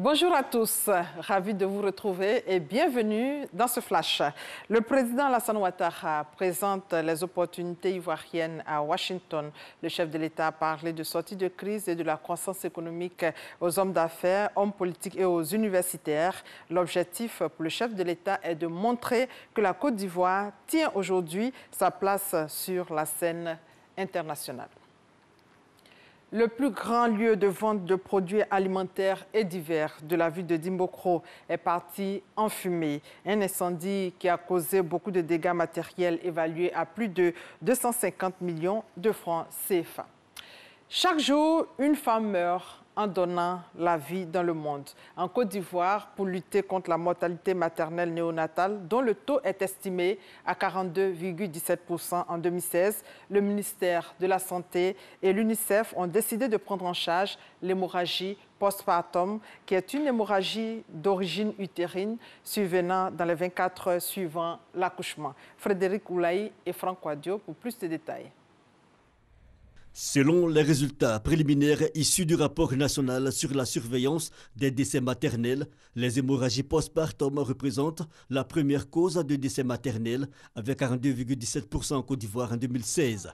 Bonjour à tous, ravi de vous retrouver et bienvenue dans ce flash. Le président Alassane Ouattara présente les opportunités ivoiriennes à Washington. Le chef de l'État a parlé de sortie de crise et de la croissance économique aux hommes d'affaires, hommes politiques et aux universitaires. L'objectif pour le chef de l'État est de montrer que la Côte d'Ivoire tient aujourd'hui sa place sur la scène internationale. Le plus grand lieu de vente de produits alimentaires et divers de la ville de Dimbokro est parti en fumée. Un incendie qui a causé beaucoup de dégâts matériels évalués à plus de 250 millions de francs CFA. Chaque jour, une femme meurt en donnant la vie dans le monde. En Côte d'Ivoire, pour lutter contre la mortalité maternelle néonatale, dont le taux est estimé à 42,17% en 2016, le ministère de la Santé et l'UNICEF ont décidé de prendre en charge l'hémorragie postpartum, qui est une hémorragie d'origine utérine survenant dans les 24 heures suivant l'accouchement. Frédéric Oulaï et Franck Quadio pour plus de détails. Selon les résultats préliminaires issus du rapport national sur la surveillance des décès maternels, les hémorragies postpartum représentent la première cause de décès maternels avec 42,17% en Côte d'Ivoire en 2016.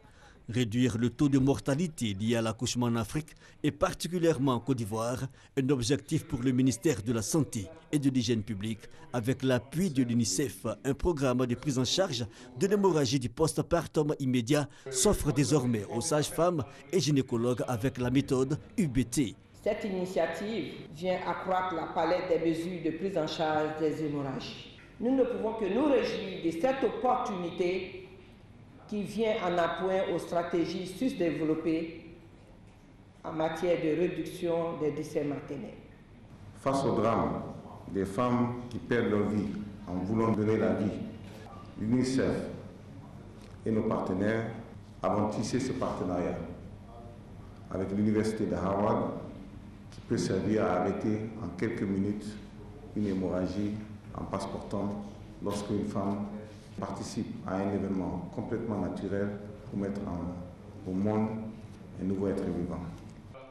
Réduire le taux de mortalité lié à l'accouchement en Afrique et particulièrement en Côte d'Ivoire, un objectif pour le ministère de la Santé et de l'Hygiène publique avec l'appui de l'UNICEF. Un programme de prise en charge de l'hémorragie du postpartum immédiat s'offre désormais aux sages-femmes et gynécologues avec la méthode UBT. Cette initiative vient accroître la palette des mesures de prise en charge des hémorragies. Nous ne pouvons que nous réjouir de cette opportunité qui vient en appoint aux stratégies sous-développées en matière de réduction des décès maternels. Face au drame des femmes qui perdent leur vie en voulant donner la vie, l'UNICEF et nos partenaires avons tissé ce partenariat avec l'Université de Harvard qui peut servir à arrêter en quelques minutes une hémorragie en postpartum lorsque une femme participe à un événement complètement naturel pour mettre au monde un nouveau être vivant.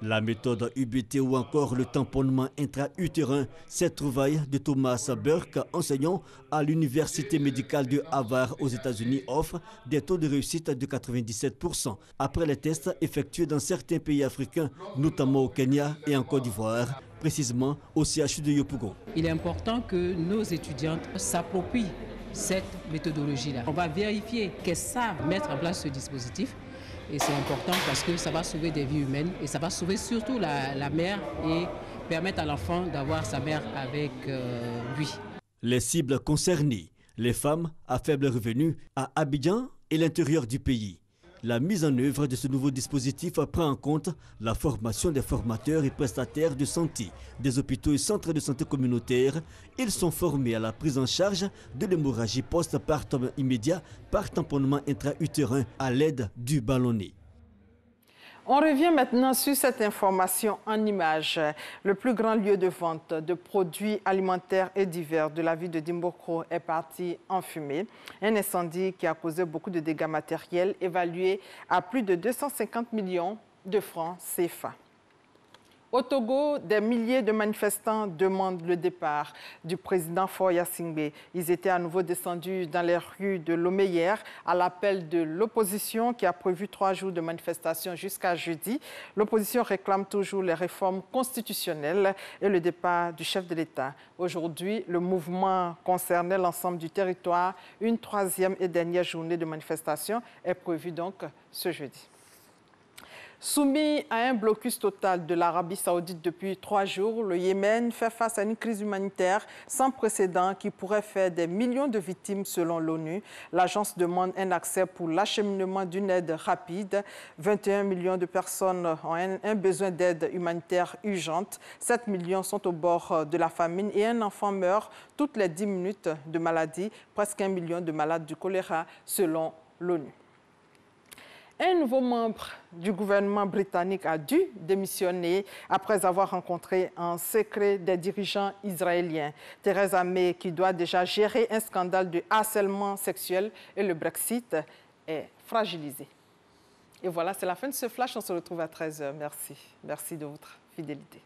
La méthode UBT ou encore le tamponnement intra-utérin, cette trouvaille de Thomas Burke, enseignant à l'Université médicale de Harvard aux États-Unis, offre des taux de réussite de 97% après les tests effectués dans certains pays africains, notamment au Kenya et en Côte d'Ivoire, précisément au CHU de Yopougon. Il est important que nos étudiantes s'approprient cette méthodologie-là. On va vérifier qu'elles savent mettre en place ce dispositif et c'est important parce que ça va sauver des vies humaines et ça va sauver surtout la mère et permettre à l'enfant d'avoir sa mère avec lui. Les cibles concernées, les femmes à faible revenu à Abidjan et l'intérieur du pays. La mise en œuvre de ce nouveau dispositif prend en compte la formation des formateurs et prestataires de santé des hôpitaux et centres de santé communautaires. Ils sont formés à la prise en charge de l'hémorragie postpartum immédiat par tamponnement intra-utérin à l'aide du ballonnet. On revient maintenant sur cette information en images. Le plus grand lieu de vente de produits alimentaires et divers de la ville de Dimbokro est parti en fumée. Un incendie qui a causé beaucoup de dégâts matériels évalués à plus de 250 millions de francs CFA. Au Togo, des milliers de manifestants demandent le départ du président Faure Gnassingbé. Ils étaient à nouveau descendus dans les rues de Lomé hier à l'appel de l'opposition qui a prévu 3 jours de manifestation jusqu'à jeudi. L'opposition réclame toujours les réformes constitutionnelles et le départ du chef de l'État. Aujourd'hui, le mouvement concernait l'ensemble du territoire. Une 3e et dernière journée de manifestation est prévue donc ce jeudi. Soumis à un blocus total de l'Arabie saoudite depuis 3 jours, le Yémen fait face à une crise humanitaire sans précédent qui pourrait faire des millions de victimes selon l'ONU. L'agence demande un accès pour l'acheminement d'une aide rapide. 21 millions de personnes ont un besoin d'aide humanitaire urgente. 7 millions sont au bord de la famine et un enfant meurt toutes les 10 minutes de maladie. Presque 1 million de malades du choléra selon l'ONU. Un nouveau membre du gouvernement britannique a dû démissionner après avoir rencontré en secret des dirigeants israéliens. Theresa May, qui doit déjà gérer un scandale de harcèlement sexuel et le Brexit, est fragilisée. Et voilà, c'est la fin de ce flash. On se retrouve à 13h. Merci. Merci de votre fidélité.